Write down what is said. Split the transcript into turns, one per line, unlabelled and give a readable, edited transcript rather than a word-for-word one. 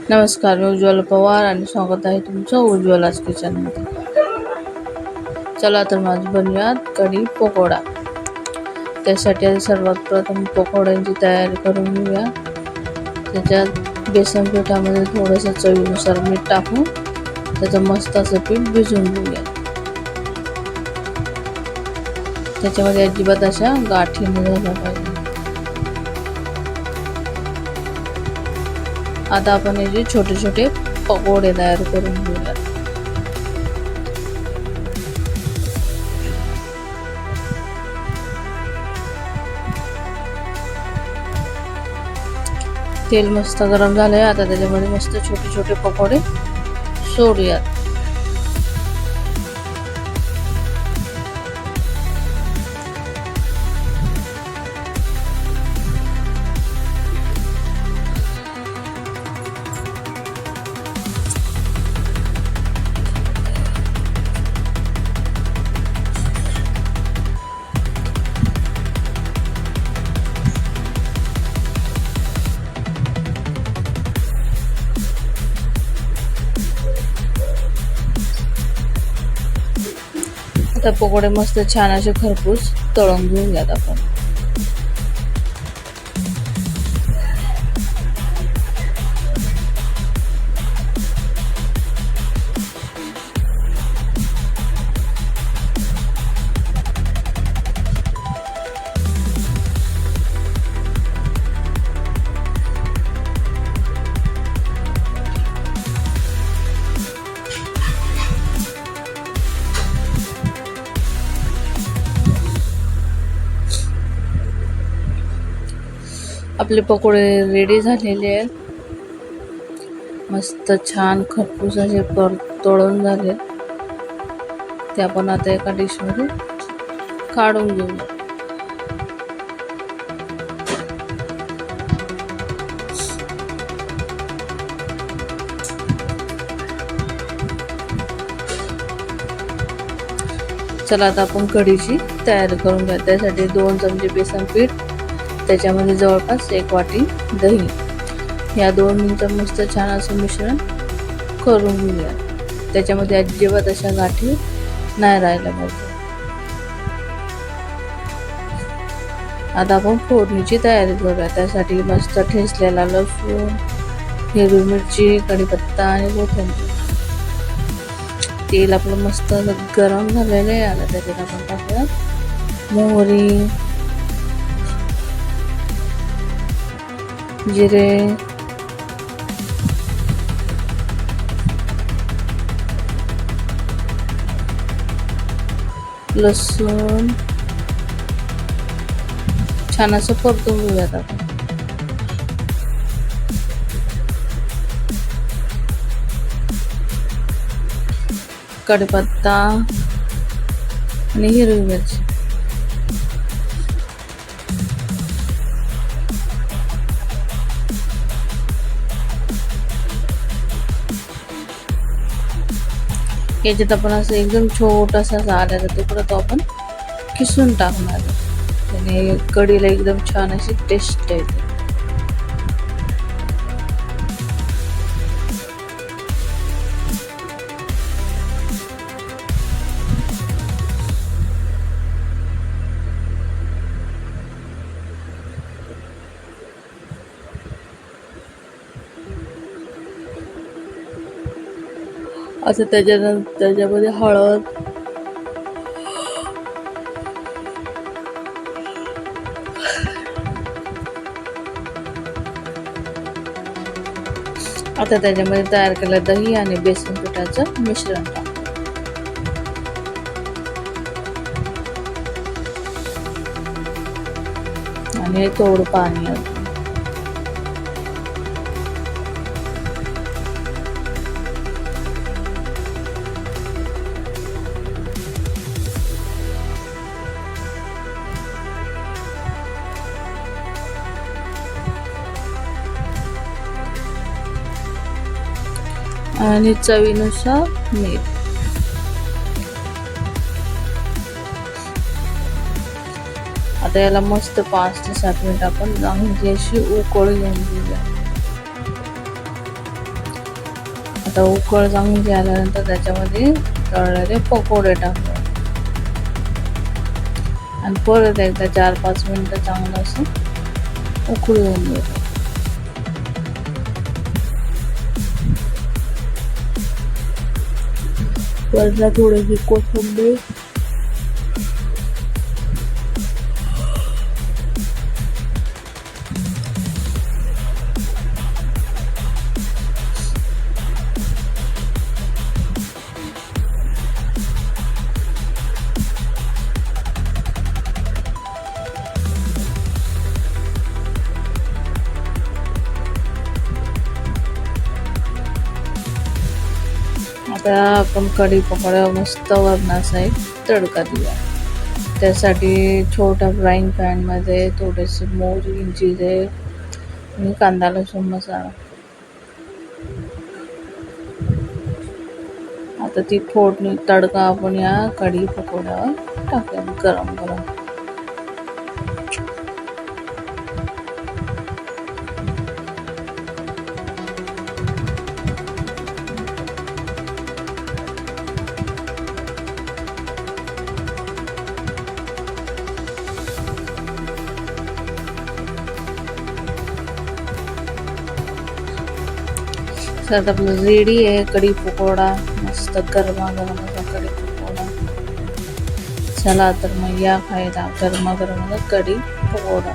नमस्कार, मी उज्ज्वला पवार आणि स्वागत आहे तुमचं उज्ज्वलाच किचनमध्ये. चला तर माझं बनवूयात कढी पकोडा. त्यासाठी आधी सर्वात प्रथम पकोड्यांची तयारी करून घेऊया. त्याच्यात बेसन पिठामध्ये थोडंसं चवीनुसार मीठ टाकून त्याचं मस्त असं पीठ भिजवून घेऊया. त्याच्यामध्ये अजिबात अशा गाठी न झाल्या पाहिजे. आता आपण याचे छोटे छोटे पकोडे तयार करून घेऊया. तेल मस्त गरम झालंय. आता त्याच्यामध्ये मस्त छोटे छोटे पकोडे सोडूयात. आता पकोडे मस्त छान असे खरपूस तळून घेऊयात आपण. आपले पकोडे रेडी झालेले आहेत. मस्त छान खरपूस असे तळून झाले. ते आपण आता एका डिशमध्ये काढून घेऊया. चला आता आपण कढीची तयारी करून घ्या. त्यासाठी 2 चमचे बेसन पीठ, त्याच्यामध्ये जवळपास 1 वाटी दही, या 2 मिनिटं मस्त छान असं मिश्रण करून घेऊया. त्याच्यामध्ये अजिबात अशा गाठी नाही राहायला पाहिजे. आता आपण फोडणीची तयारी करूया. त्यासाठी मस्त ठेचलेला लसूण, हिरवी मिरची, कढीपत्ता आणि कोथिंबीर. तेल आपलं मस्त गरम झालेलं आहे. आता त्याच्यात आपण टाकूया मोहरी, जिरे, लसूण छान असं परतून घेऊयात आपण. कढीपत्ता आणि हिरवी मिरची. याच्यात आपण असं एकदम छोटासा आल्याचा तुकडा तो आपण किसून टाकणार. त्याने कढीला एकदम छान अशी टेस्ट येते. असं त्याच्यामध्ये हळद, आता त्याच्यामध्ये तयार केलेलं दही आणि बेसन पिठाचं मिश्रण टाकू आणि थोडं पाणी घालू. आणि चवीनुसार मीठ. आता याला मस्त 5 ते 7 मिनिट आपण चांगली अशी उकळी घेऊन घेऊया. आता उकळ चांगली आल्यानंतर त्याच्यामध्ये तळलेले पकोडे टाकू आणि परत एकदा 4-5 मिनिटं चांगलं असं उकळी होऊन देऊ. वरला थोडीशी कोथिंबीर आता आपण कढी पकोडा मस्त वरणाचा एक तडका देऊया. त्यासाठी छोट्या फ्राईंग पॅनमध्ये थोडेसे मोहरी, जिरे आणि कांदा लसूण मसाला. आता ती फोडणी तडका आपण या कढी पकोड्यावर टाकूया गरम गरम. तर आपलं रेडी आहे कढी पकोडा, मस्त गरमागरम असा कढी पकोडा. चला तर मग या खायला गरमागरम कढी पकोडा.